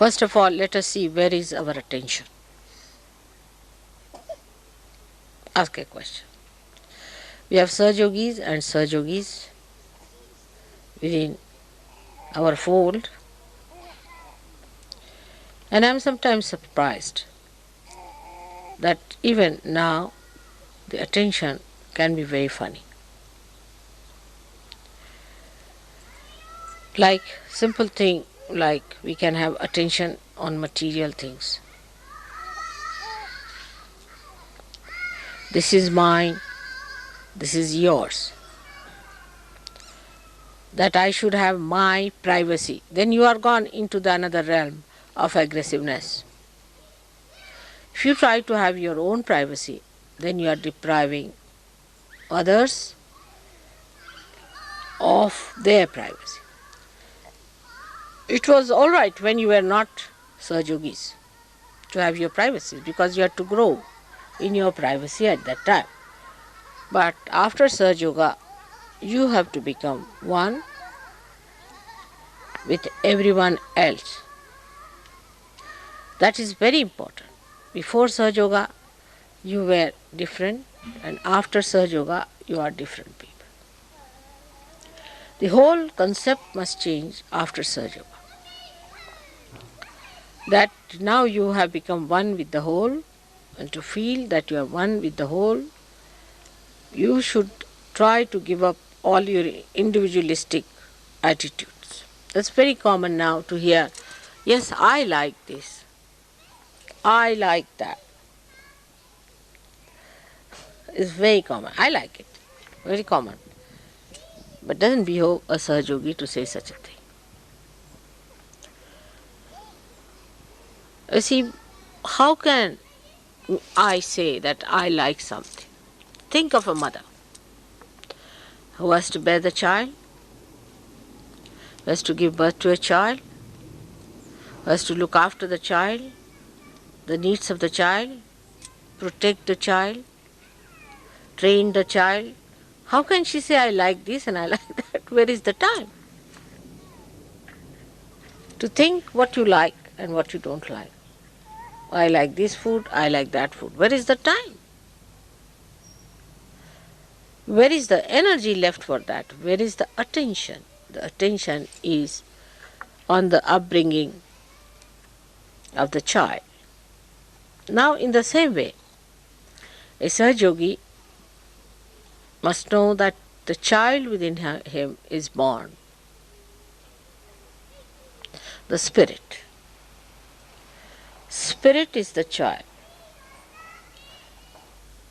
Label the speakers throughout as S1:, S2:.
S1: First of all, let us see where is our attention. Ask a question. We have Sahajayogis and Sahajayogis within our fold, and I am sometimes surprised that even now the attention can be very funny. Like simple thing, like we can have attention on material things. This is mine, this is yours. That I should have my privacy. Then you are gone into the another realm of aggressiveness. If you try to have your own privacy, then you are depriving others of their privacy. It was all right when you were not Sahajayogis to have your privacy because you had to grow in your privacy at that time. But after Sahajayoga, you have to become one with everyone else. That is very important. Before Sahajayoga, you were different, and after Sahajayoga, you are different people. The whole concept must change after Sahajayoga. That now you have become one with the whole, and to feel that you are one with the whole, you should try to give up all your individualistic attitudes. That's very common now to hear, yes, I like this, I like that. It's very common. I like it. Very common. But doesn't behove a Sahajayogi to say such a thing. You see, how can I say that I like something? Think of a mother who has to bear the child, who has to give birth to a child, who has to look after the child, the needs of the child, protect the child, train the child. How can she say, I like this and I like that? Where is the time? To think what you like and what you don't like. I like this food, I like that food. Where is the time? Where is the energy left for that? Where is the attention? The attention is on the upbringing of the child. Now, in the same way, a Sahajayogi must know that the child within him is born. The spirit. Spirit is the child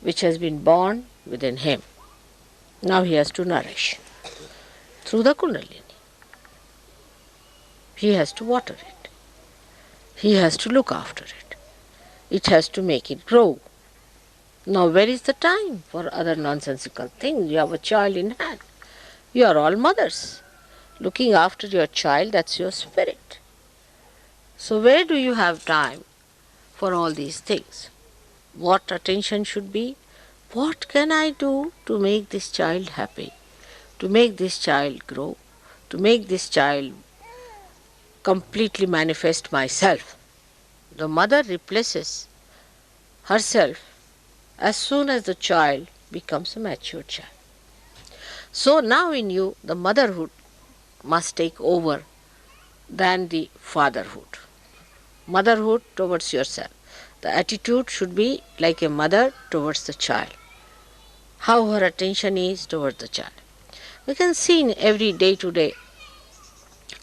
S1: which has been born within him. Now he has to nourish through the Kundalini. He has to water it. He has to look after it. It has to make it grow. Now where is the time for other nonsensical things? You have a child in hand. You are all mothers. Looking after your child, that's your spirit. So where do you have time for all these things? What attention should be? What can I do to make this child happy? To make this child grow? To make this child completely manifest myself? The mother replaces herself as soon as the child becomes a mature child. So now in you, the motherhood must take over than the fatherhood. Motherhood towards yourself. The attitude should be like a mother towards the child. How her attention is towards the child. We can see in every day-to-day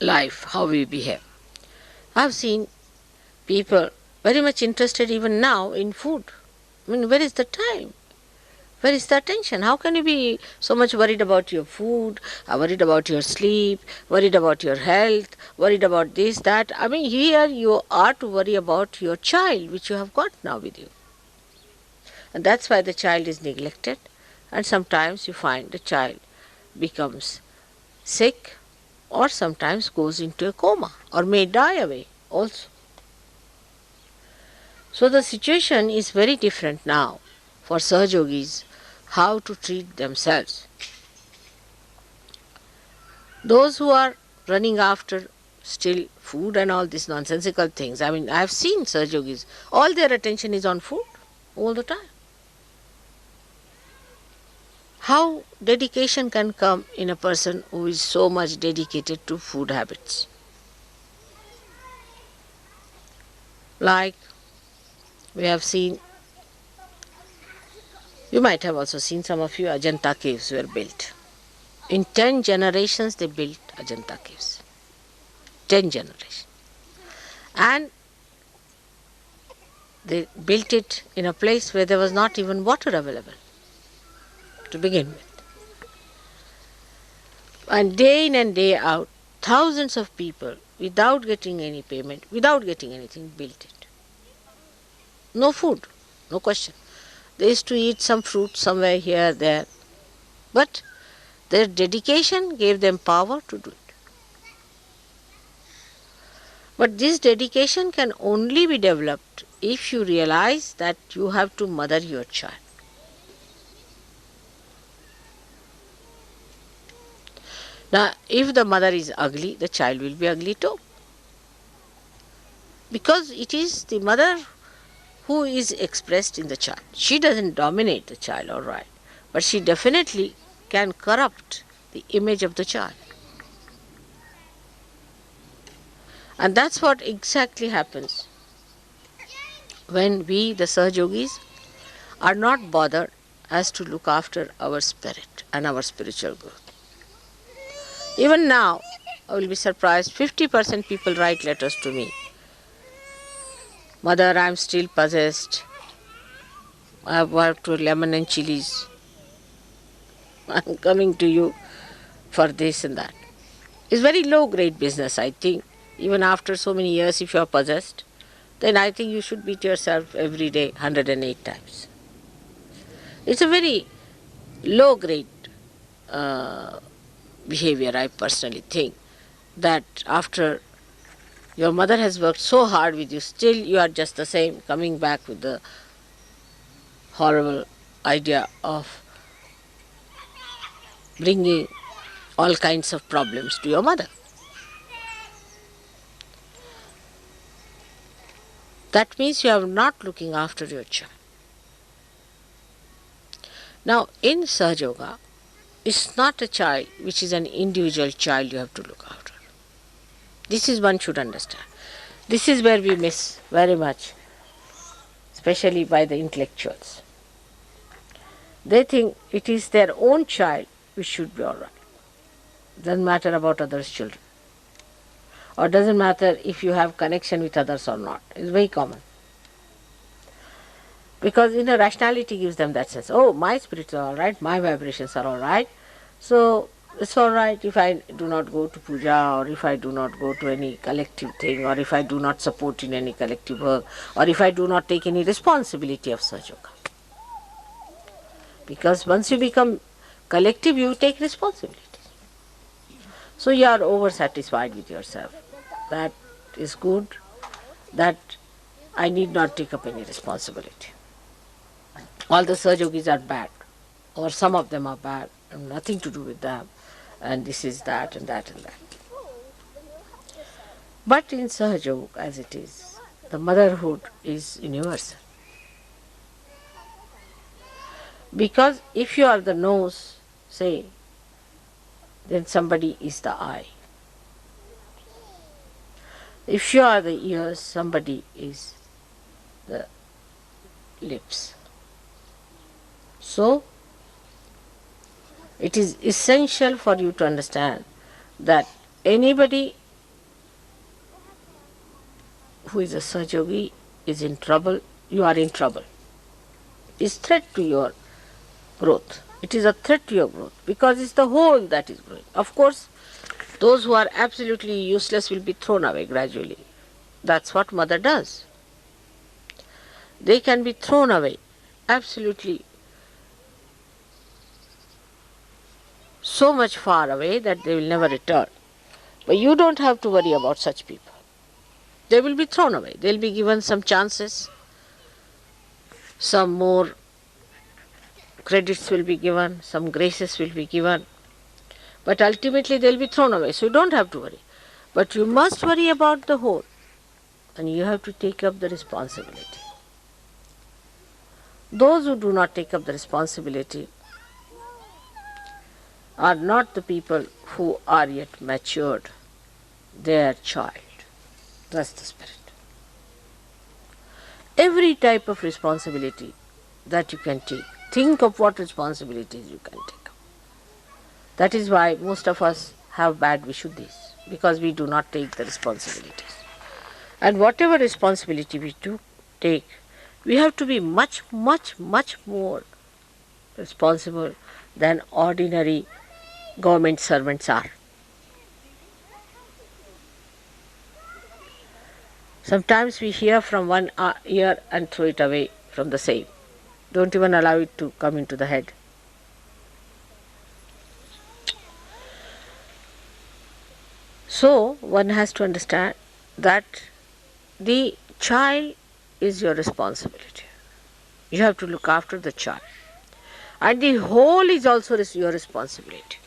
S1: life how we behave. I have seen people very much interested even now in food. I mean, where is the time? Where is the attention? How can you be so much worried about your food, worried about your sleep, worried about your health, worried about this, that? I mean, here you are to worry about your child, which you have got now with you. And that's why the child is neglected. And sometimes you find the child becomes sick or sometimes goes into a coma or may die away also. So the situation is very different now for Sahajayogis, how to treat themselves. Those who are running after still food and all these nonsensical things. I mean, I have seen Sahajayogis, all their attention is on food all the time. How dedication can come in a person who is so much dedicated to food habits? Like we have seen, you might have also seen, some of you, Ajanta caves were built. In 10 generations they built Ajanta caves. 10 generations. And they built it in a place where there was not even water available to begin with. And day in and day out, thousands of people, without getting any payment, without getting anything, built it. No food, no question. They used to eat some fruit somewhere here, there. But their dedication gave them power to do it. But this dedication can only be developed if you realize that you have to mother your child. Now, if the mother is ugly, the child will be ugly too. Because it is the mother who is expressed in the child. She doesn't dominate the child, all right, but she definitely can corrupt the image of the child. And that's what exactly happens when we, the Sahajayogis, are not bothered as to look after our spirit and our spiritual growth. Even now, I will be surprised, 50% people write letters to me. Mother, I am still possessed. I have worked to lemon and chilies. I am coming to you for this and that. It's very low grade business, I think. Even after so many years, if you are possessed, then I think you should beat yourself every day 108 times. It's a very low grade behavior, I personally think, that after your mother has worked so hard with you, still you are just the same, coming back with the horrible idea of bringing all kinds of problems to your mother. That means you are not looking after your child. Now, in Sahaja Yoga, it's not a child which is an individual child you have to look after. This is one should understand. This is where we miss very much, especially by the intellectuals. They think it is their own child which should be all right. Doesn't matter about others' children. Or doesn't matter if you have connection with others or not. It's very common. Because inner rationality gives them that sense. Oh, my spirits are all right, my vibrations are all right. So it's all right if I do not go to puja, or if I do not go to any collective thing, or if I do not support in any collective work, or if I do not take any responsibility of Sahaja Yoga. Because once you become collective, you take responsibility. So you are over-satisfied with yourself. That is good, that I need not take up any responsibility. All the Sahajayogis are bad, or some of them are bad, and nothing to do with them, and this is that and that and that. But in Sahaja Yoga, as it is, the motherhood is universal. Because if you are the nose, say, then somebody is the eye. If you are the ears, somebody is the lips. So, it is essential for you to understand that anybody who is a Sahajayogi is in trouble, you are in trouble. It's threat to your growth. It is a threat to your growth because it's the whole that is growing. Of course, those who are absolutely useless will be thrown away gradually. That's what mother does. They can be thrown away absolutely so much far away that they will never return. But you don't have to worry about such people. They will be thrown away. They will be given some chances, some more credits will be given, some graces will be given, but ultimately they will be thrown away, so you don't have to worry. But you must worry about the whole, and you have to take up the responsibility. Those who do not take up the responsibility are not the people who are yet matured. They are child. That's the spirit. Every type of responsibility that you can take, think of what responsibilities you can take up. That is why most of us have bad Vishuddhis, because we do not take the responsibilities. And whatever responsibility we do take, we have to be much, much, much more responsible than ordinary government servants are. Sometimes we hear from one ear and throw it away from the same. Don't even allow it to come into the head. So, one has to understand that the child is your responsibility. You have to look after the child. And the whole is also your responsibility.